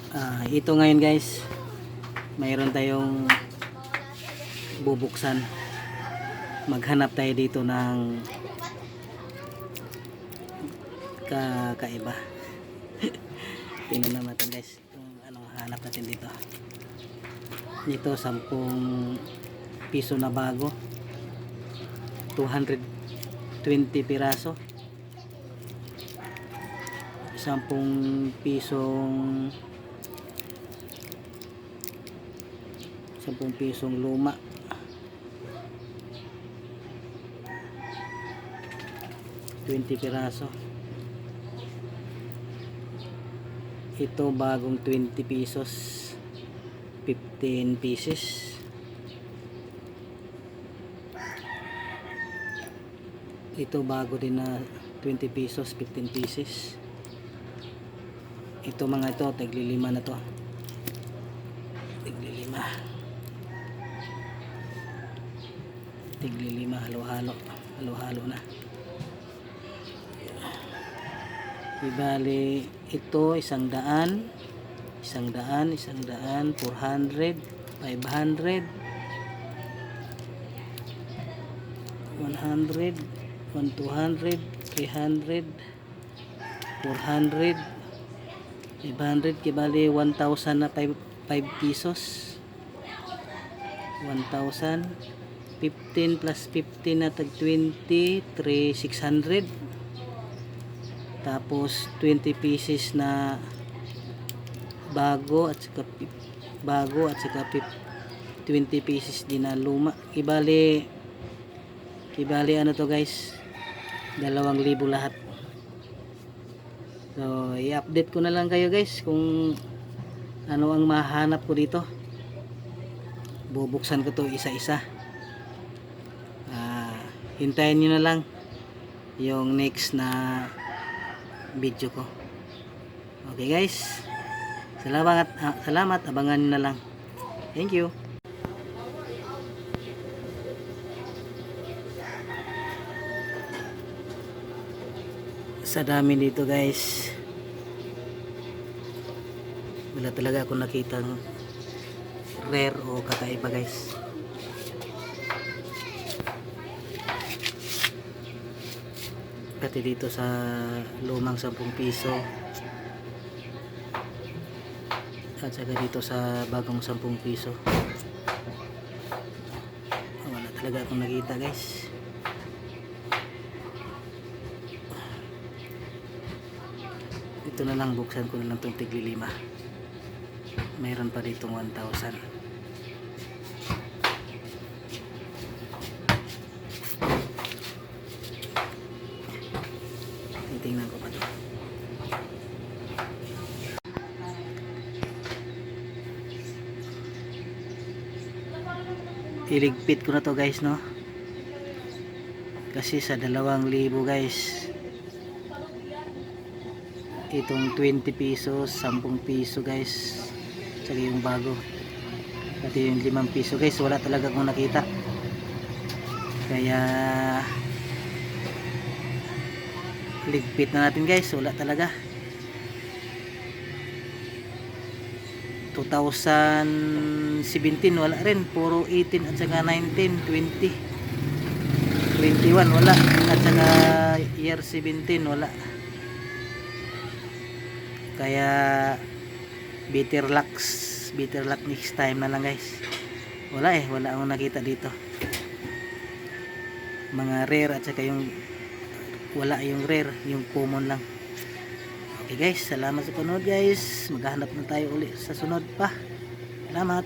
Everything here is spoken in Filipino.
Ito ngayon guys, mayroon tayong bubuksan. Maghanap tayo dito ng kakaiba. Tingnan natin guys kung anong hanap natin dito. Ito 10 piso na bago, 220 piraso. 10 pisong luma, 20 piraso. Ito bagong 20 pesos, 15 pieces. Ito bago din na 20 pesos, 15 pieces. Ito mga ito, tagli-5 na to. Tagli-5. Tagli-5, halo-halo. Halo-halo na. Ibali ito 100, 400, 500, 100, 200, 300, 400, 500, kibali 1,000 na 5 pesos. 1,000, 15 plus 15 na tag 20, 600. Tapos 20 pieces na bago at saka 20 pieces din na luma. Ibali ano to guys, 2,000 lahat. So i-update ko na lang kayo guys kung ano ang mahanap ko dito. Bubuksan ko to isa-isa. Hintayin nyo na lang yung next na video ko. Okay guys, salamat, abangan nyo na lang. Thank you. Sa dami dito guys, wala talaga akong nakitang rare o kakaiba guys. Pati dito sa lumang 10 piso at saka dito sa bagong 10 piso, wala talaga akong nakita guys. Ito na lang, buksan ko na lang itong tigli-5. Mayroon pa dito 1,000. Tingnan ko pa ito. Iligpit ko na to guys, no, kasi sa 2,000 guys, itong 20 pesos, 10 piso guys, saka yung bago, pati yung 5 piso guys, wala talaga akong nakita. Kaya ligpit na natin guys, wala talaga. 2017 wala rin, puro 18 at saka 19, 20, 21 wala, at saka year 17 wala. Kaya bitter luck next time na lang guys. Wala akong nakita dito. Mga rare at saka yung wala yung rare, yung common lang. Okay guys, salamat sa panood guys. Maghahanap na tayo ulit sa sunod pa. Salamat.